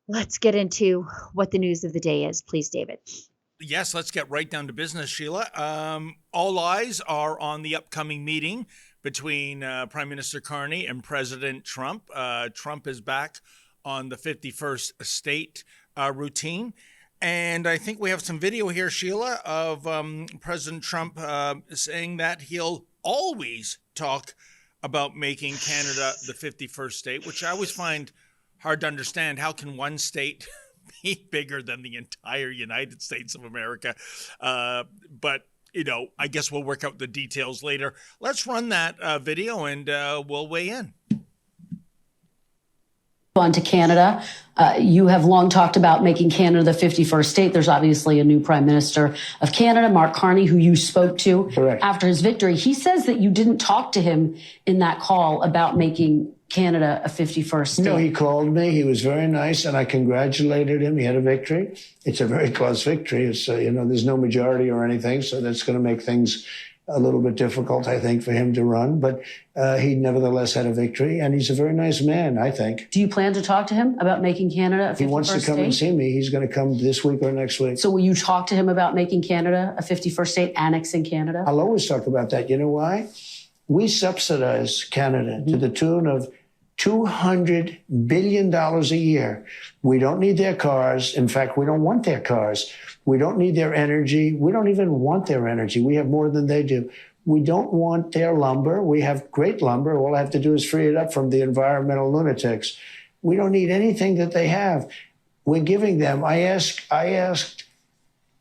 Let's get into what the news of the day is, please, David. Yes, let's get right down to business, Sheila. All eyes are on the upcoming meeting between Prime Minister Carney and President Trump. Trump is back on the 51st state routine. And I think we have some video here, Sheila, of President Trump saying that he'll always talk about making Canada the 51st state, which I always find hard to understand. How can one state be bigger than the entire United States of America? But, I guess we'll work out the details later. Let's run that video and we'll weigh in. On to Canada. You have long talked about making Canada the 51st state. There's obviously a new Prime Minister of Canada, Mark Carney, who you spoke to after his victory. He says that you didn't talk to him in that call about making Canada a 51st state. No, he called me. He was very nice, and I congratulated him. He had a victory. It's a very close victory. It's, there's no majority or anything, so that's going to make things a little bit difficult, I think, for him to run. But he nevertheless had a victory, and he's a very nice man, I think. Do you plan to talk to him about making Canada a 51st state? If he wants to come and see me, he's going to come this week or next week. So will you talk to him about making Canada a 51st state, annexing Canada? I'll always talk about that. You know why? We subsidize Canada to the tune of $200 billion a year. We don't need their cars. In fact, we don't want their cars. We don't need their energy. We don't even want their energy. We have more than they do. We don't want their lumber. We have great lumber. All I have to do is free it up from the environmental lunatics. We don't need anything that they have. We're giving them. I asked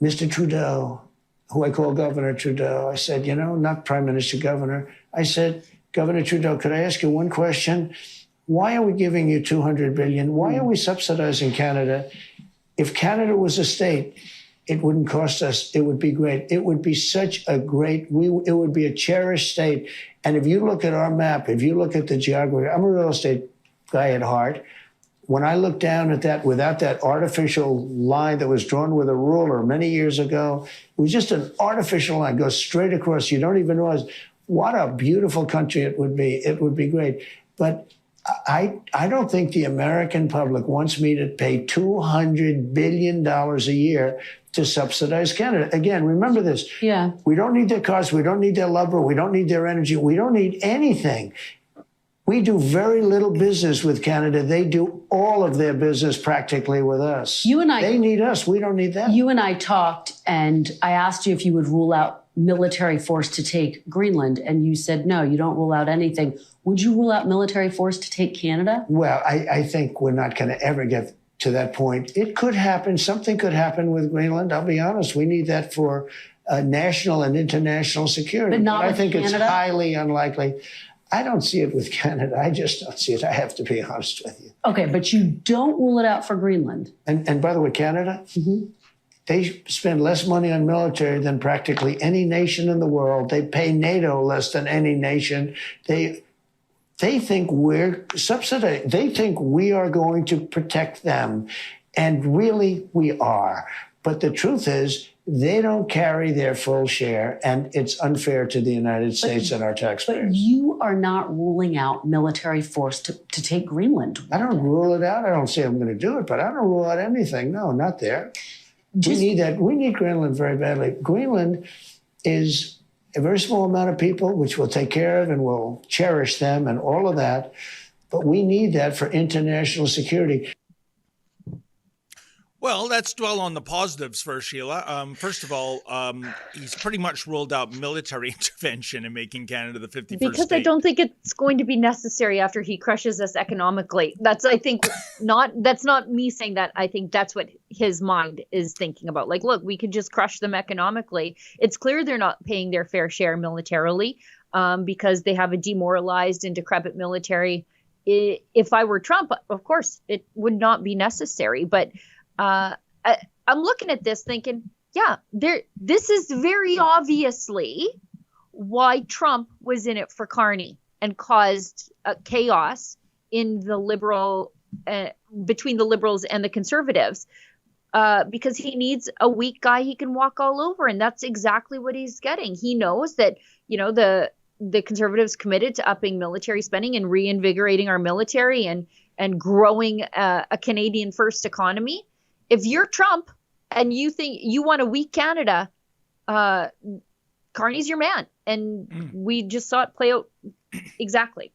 Mr. Trudeau, who I call Governor Trudeau, I said, not Prime Minister, Governor. I said, Governor Trudeau, could I ask you one question? Why are we giving you $200 billion? Why are we subsidizing Canada? If Canada was a state, it wouldn't cost us. It would be great. It would be such a great, it would be a cherished state. And if you look at our map, if you look at the geography, I'm a real estate guy at heart. When I look down at that, without that artificial line that was drawn with a ruler many years ago, it was just an artificial line, goes straight across. You don't even realize what a beautiful country it would be. It would be great. But I don't think the American public wants me to pay $200 billion a year to subsidize Canada. Again, remember this. Yeah. We don't need their cars. We don't need their lumber. We don't need their energy. We don't need anything. We do very little business with Canada. They do all of their business practically with us. They need us. We don't need them. You and I talked, and I asked you if you would rule out military force to take Greenland, and you said no, you don't rule out anything. Would you rule out military force to take Canada? Well, I think we're not going to ever get to that point. It could happen. Something could happen with Greenland. I'll be honest. We need that for national and international security. But not I with think Canada? It's highly unlikely. I don't see it with Canada. I just don't see it. I have to be honest with you. Okay, but you don't rule it out for Greenland. And by the way, Canada, they spend less money on military than practically any nation in the world. They pay NATO less than any nation. They think we're subsidized. They think we are going to protect them. And really, we are. But the truth is, they don't carry their full share, and it's unfair to the United States and our taxpayers. But you are not ruling out military force to take Greenland. I don't rule it out. I don't say I'm going to do it, but I don't rule out anything. No, not there. We need that. We need Greenland very badly. Greenland is a very small amount of people, which we'll take care of and we'll cherish them and all of that. But we need that for international security. Well, let's dwell on the positives first, Sheila. First of all, he's pretty much ruled out military intervention in making Canada the 51st because state. I don't think it's going to be necessary after he crushes us economically. That's not me saying that. I think that's what his mind is thinking about. Like, look, we could just crush them economically. It's clear they're not paying their fair share militarily because they have a demoralized and decrepit military. If I were Trump, of course, it would not be necessary. But I'm looking at this thinking, yeah, this is very obviously why Trump was in it for Carney and caused chaos in the between the liberals and the conservatives, because he needs a weak guy he can walk all over. And that's exactly what he's getting. He knows that, the conservatives committed to upping military spending and reinvigorating our military and and growing a Canadian first economy. If you're Trump and you think you want a weak Canada, Carney's your man. And we just saw it play out exactly.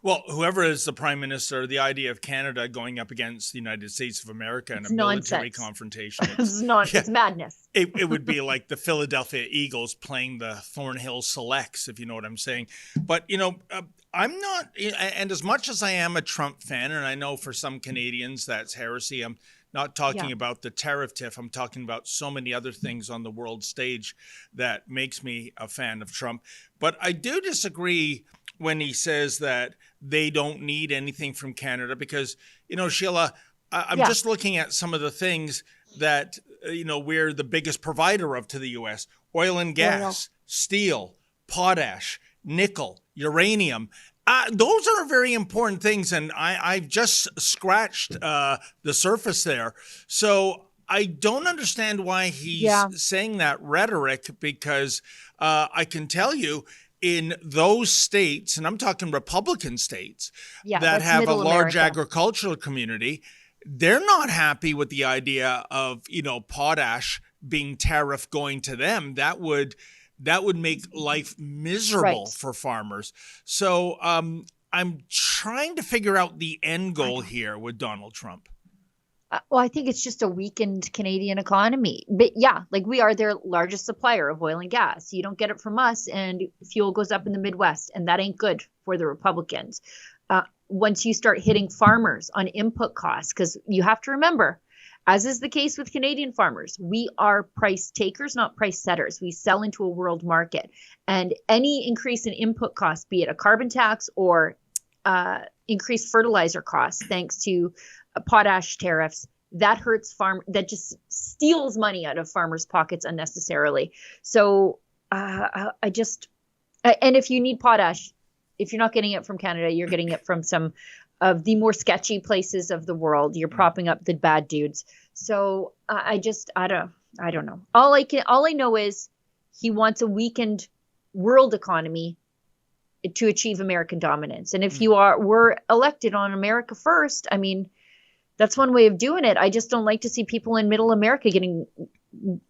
Well, whoever is the prime minister, the idea of Canada going up against the United States of America in a military confrontation. It's madness. It would be like the Philadelphia Eagles playing the Thornhill Selects, if you know what I'm saying. But, I'm not, and as much as I am a Trump fan, and I know for some Canadians that's heresy, I'm not talking about the tariff tiff. I'm talking about so many other things on the world stage that makes me a fan of Trump. But I do disagree when he says that they don't need anything from Canada because, Sheila, I'm just looking at some of the things that, we're the biggest provider of to the U.S. Oil and gas, steel, potash, nickel, uranium. Those are very important things, and I've just scratched the surface there. So I don't understand why he's saying that rhetoric because I can tell you in those states, and I'm talking Republican states, that have a large agricultural community, they're not happy with the idea of, potash being tariff going to them. That would make life miserable for farmers. So I'm trying to figure out the end goal here with Donald Trump. Well, I think it's just a weakened Canadian economy. But we are their largest supplier of oil and gas. You don't get it from us, and fuel goes up in the Midwest, and that ain't good for the Republicans. Once you start hitting farmers on input costs, because you have to remember, as is the case with Canadian farmers, we are price takers, not price setters. We sell into a world market. And any increase in input costs, be it a carbon tax or increased fertilizer costs, thanks to potash tariffs, that hurts that just steals money out of farmers' pockets unnecessarily. So and if you need potash, if you're not getting it from Canada, you're getting it from some of the more sketchy places of the world. You're propping up the bad dudes. So I don't know. All I know is he wants a weakened world economy to achieve American dominance. And if we're elected on America first, I mean, that's one way of doing it. I just don't like to see people in middle America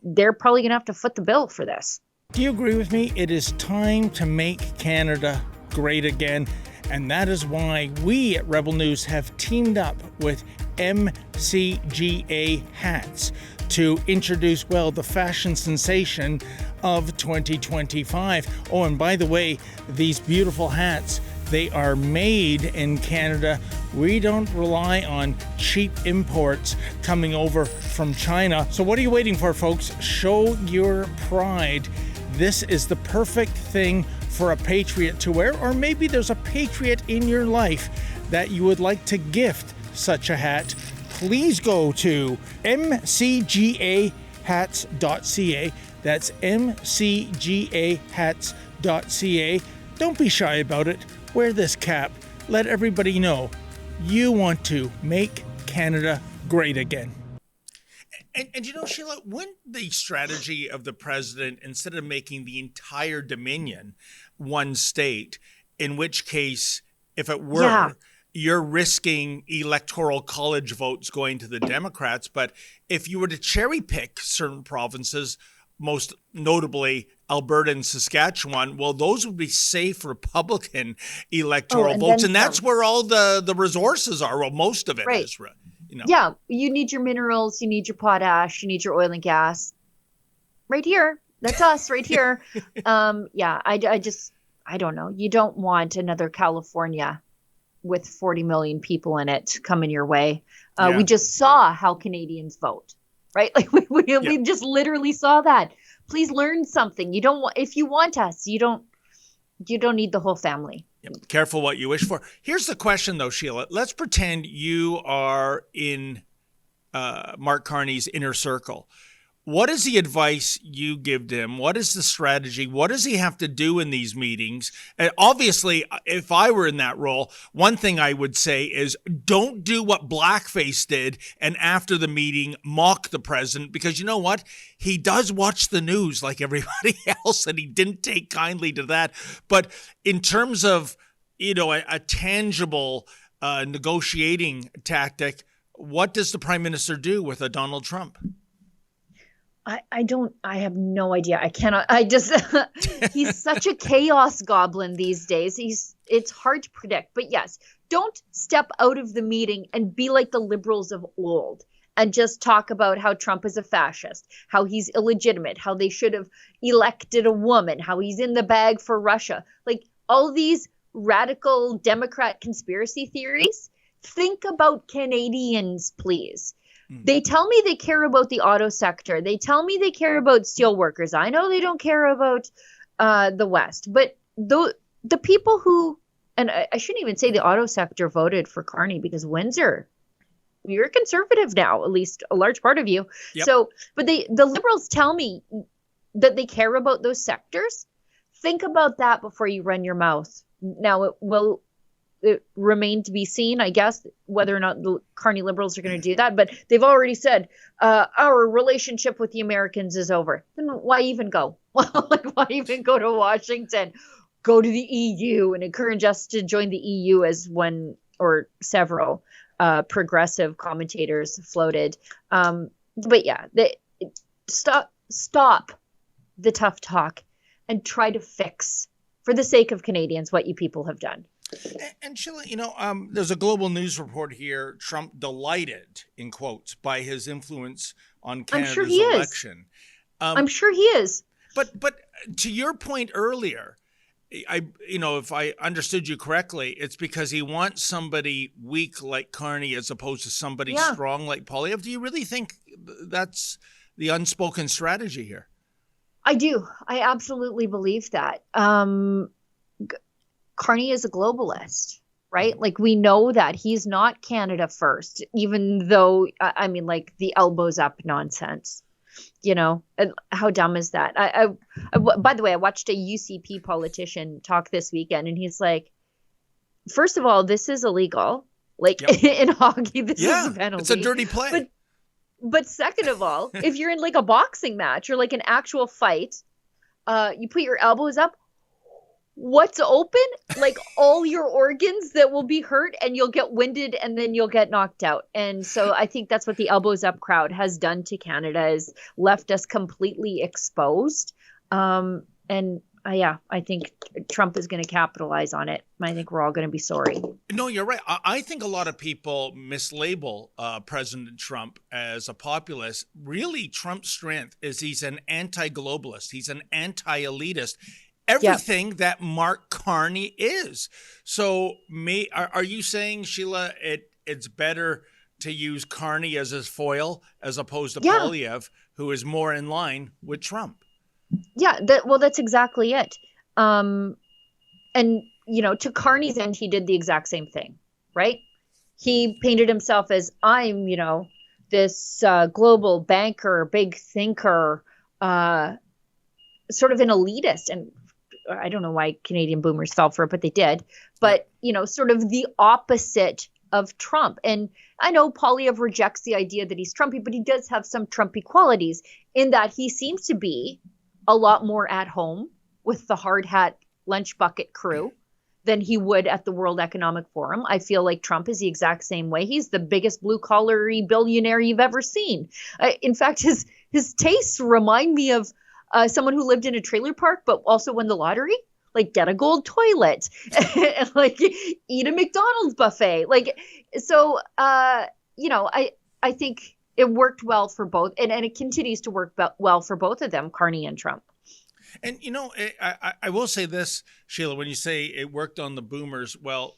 they're probably going to have to foot the bill for this. Do you agree with me? It is time to make Canada great again. And that is why we at Rebel News have teamed up with MCGA hats to introduce, the fashion sensation of 2025. Oh, and by the way, these beautiful hats, they are made in Canada. We don't rely on cheap imports coming over from China. So what are you waiting for, folks? Show your pride. This is the perfect thing for a patriot to wear, or maybe there's a patriot in your life that you would like to gift such a hat. Please go to mcgahats.ca. That's mcgahats.ca. Don't be shy about it. Wear this cap. Let everybody know you want to make Canada great again. And Sheila, wouldn't the strategy of the president, instead of making the entire Dominion one state, in which case, if it were, you're risking electoral college votes going to the Democrats. But if you were to cherry pick certain provinces, most notably Alberta and Saskatchewan, those would be safe Republican electoral votes. And that's where all the resources are. Well, most of it is. Yeah, you need your minerals, you need your potash, you need your oil and gas. Right here. That's us right here. I don't know. You don't want another California with 40 million people in it coming your way. We just saw how Canadians vote, right? Like we just literally saw that. Please learn something. If you want us, you don't need the whole family. Yep. Careful what you wish for. Here's the question, though, Sheila. Let's pretend you are in Mark Carney's inner circle. What is the advice you give to him? What is the strategy? What does he have to do in these meetings? And obviously, if I were in that role, one thing I would say is don't do what Blackface did and after the meeting mock the president, because you know what? He does watch the news like everybody else, and he didn't take kindly to that. But in terms of, a tangible negotiating tactic. What does the Prime Minister do with a Donald Trump? I have no idea. I cannot, he's such a chaos goblin these days. It's hard to predict, but yes, don't step out of the meeting and be like the liberals of old and just talk about how Trump is a fascist, how he's illegitimate, how they should have elected a woman, how he's in the bag for Russia. Like all these radical Democrat conspiracy theories. Think about Canadians, please. They tell me they care about the auto sector. They tell me they care about steel workers. I know they don't care about the West. But the people who, and I shouldn't even say the auto sector voted for Carney because Windsor, you're conservative now, at least a large part of you. Yep. So, but the liberals tell me that they care about those sectors. Think about that before you run your mouth. Now, it remained to be seen, I guess, whether or not the Carney liberals are going to do that. But they've already said our relationship with the Americans is over. Then why even go? Why even go to Washington? Go to the EU and encourage us to join the EU, as one or several progressive commentators floated. But yeah, stop the tough talk and try to fix, for the sake of Canadians, what you people have done. And Sheila, there's a global news report here. Trump delighted, in quotes, by his influence on Canada's election. I'm sure he is. But to your point earlier, if I understood you correctly, it's because he wants somebody weak like Carney as opposed to somebody strong like Poilievre. Do you really think that's the unspoken strategy here? I do. I absolutely believe that. Carney is a globalist, right? Like we know that he's not Canada first, even though, the elbows up nonsense, how dumb is that? I by the way, I watched a UCP politician talk this weekend and he's like, first of all, this is illegal. Like in hockey, this is a penalty. It's a dirty play. But second of all, if you're in like a boxing match or like an actual fight, you put your elbows up, what's open? Like all your organs that will be hurt and you'll get winded and then you'll get knocked out. And so I think that's what the elbows up crowd has done to Canada, is left us completely exposed. I think Trump is going to capitalize on it. I think we're all going to be sorry. No, you're right. I think a lot of people mislabel President Trump as a populist. Really, Trump's strength is he's an anti-globalist. He's an anti-elitist. Everything that Mark Carney is. So are you saying, Sheila, it's better to use Carney as his foil as opposed to Poilievre, who is more in line with Trump? Yeah, that's exactly it. And, to Carney's end, he did the exact same thing, right? He painted himself as, I'm, this global banker, big thinker, sort of an elitist. And I don't know why Canadian boomers fell for it, but they did. But, sort of the opposite of Trump. And I know Poilievre rejects the idea that he's Trumpy, but he does have some Trumpy qualities in that he seems to be a lot more at home with the hard hat lunch bucket crew than he would at the World Economic Forum. I feel like Trump is the exact same way. He's the biggest blue-collar-y billionaire you've ever seen. In fact, his tastes remind me of someone who lived in a trailer park, but also won the lottery. Like get a gold toilet, and like eat a McDonald's buffet. I think it worked well for both, and it continues to work well for both of them, Carney and Trump. And, I will say this, Sheila, when you say it worked on the boomers, well,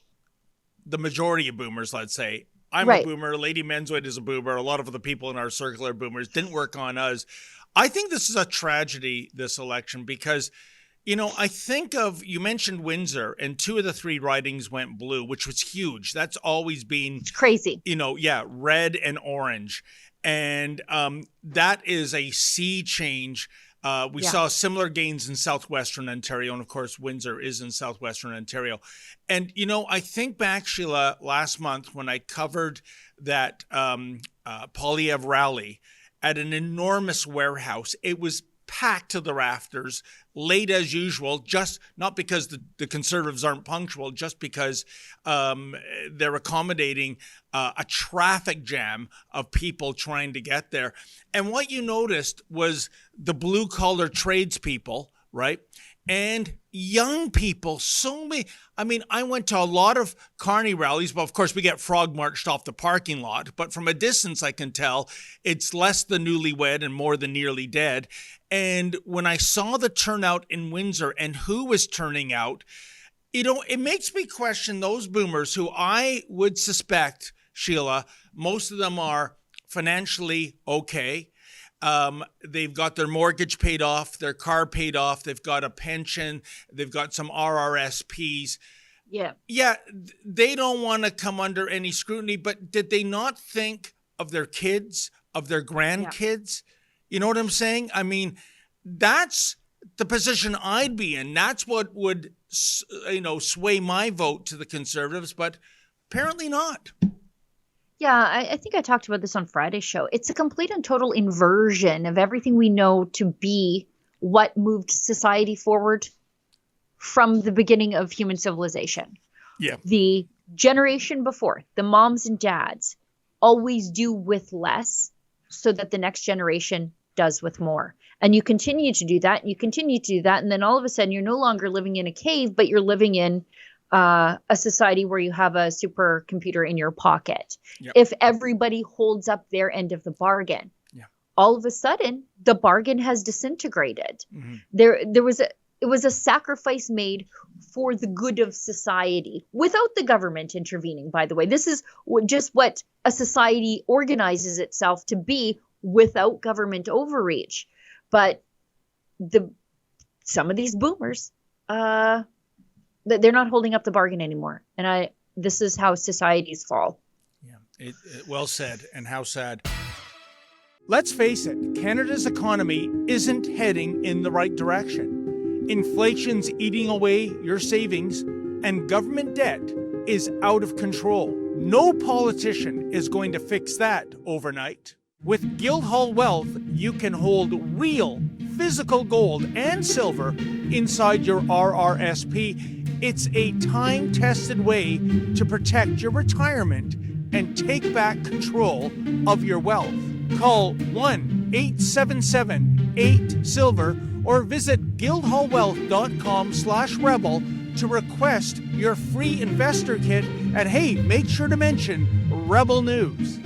the majority of boomers, let's say, I'm a boomer, Lady Menzies is a boomer, a lot of the people in our circle are boomers, didn't work on us. I think this is a tragedy, this election, because I think you mentioned Windsor, and 2 of the 3 ridings went blue, which was huge. That's always been crazy. Red and orange. And that is a sea change. We saw similar gains in southwestern Ontario, and of course, Windsor is in southwestern Ontario. And, I think back, Sheila, last month when I covered that Poilievre rally at an enormous warehouse. It was packed to the rafters, late as usual, just not because the Conservatives aren't punctual, just because they're accommodating a traffic jam of people trying to get there. And what you noticed was the blue-collar tradespeople, right? And young people, so many. I mean, I went to a lot of Carney rallies, but of course we get frog marched off the parking lot. But from a distance, I can tell it's less the newlywed and more the nearly dead. And when I saw the turnout in Windsor and who was turning out, it makes me question those boomers who I would suspect, Sheila, most of them are financially okay. They've got their mortgage paid off, their car paid off, they've got a pension, they've got some RRSPs. Yeah, they don't want to come under any scrutiny, but did they not think of their kids, of their grandkids? Yeah. You know what I'm saying? I mean, that's the position I'd be in. That's what would, sway my vote to the Conservatives, but apparently not. Yeah, I think I talked about this on Friday's show. It's a complete and total inversion of everything we know to be what moved society forward from the beginning of human civilization. Yeah. The generation before, the moms and dads, always do with less so that the next generation does with more. And you continue to do that, and you continue to do that, and then all of a sudden you're no longer living in a cave, but you're living in a society where you have a supercomputer in your pocket. Yep. If everybody holds up their end of the bargain, all of a sudden the bargain has disintegrated. Mm-hmm. It was a sacrifice made for the good of society without the government intervening, by the way. This is just what a society organizes itself to be without government overreach. But some of these boomers, they're not holding up the bargain anymore. And this is how societies fall. Yeah, well said, and how sad. Let's face it, Canada's economy isn't heading in the right direction. Inflation's eating away your savings, and government debt is out of control. No politician is going to fix that overnight. With Guildhall Wealth, you can hold real physical gold and silver inside your RRSP. It's a time-tested way to protect your retirement and take back control of your wealth. Call 1-877-8-SILVER or visit guildhallwealth.com/rebel to request your free investor kit. And hey, make sure to mention Rebel News.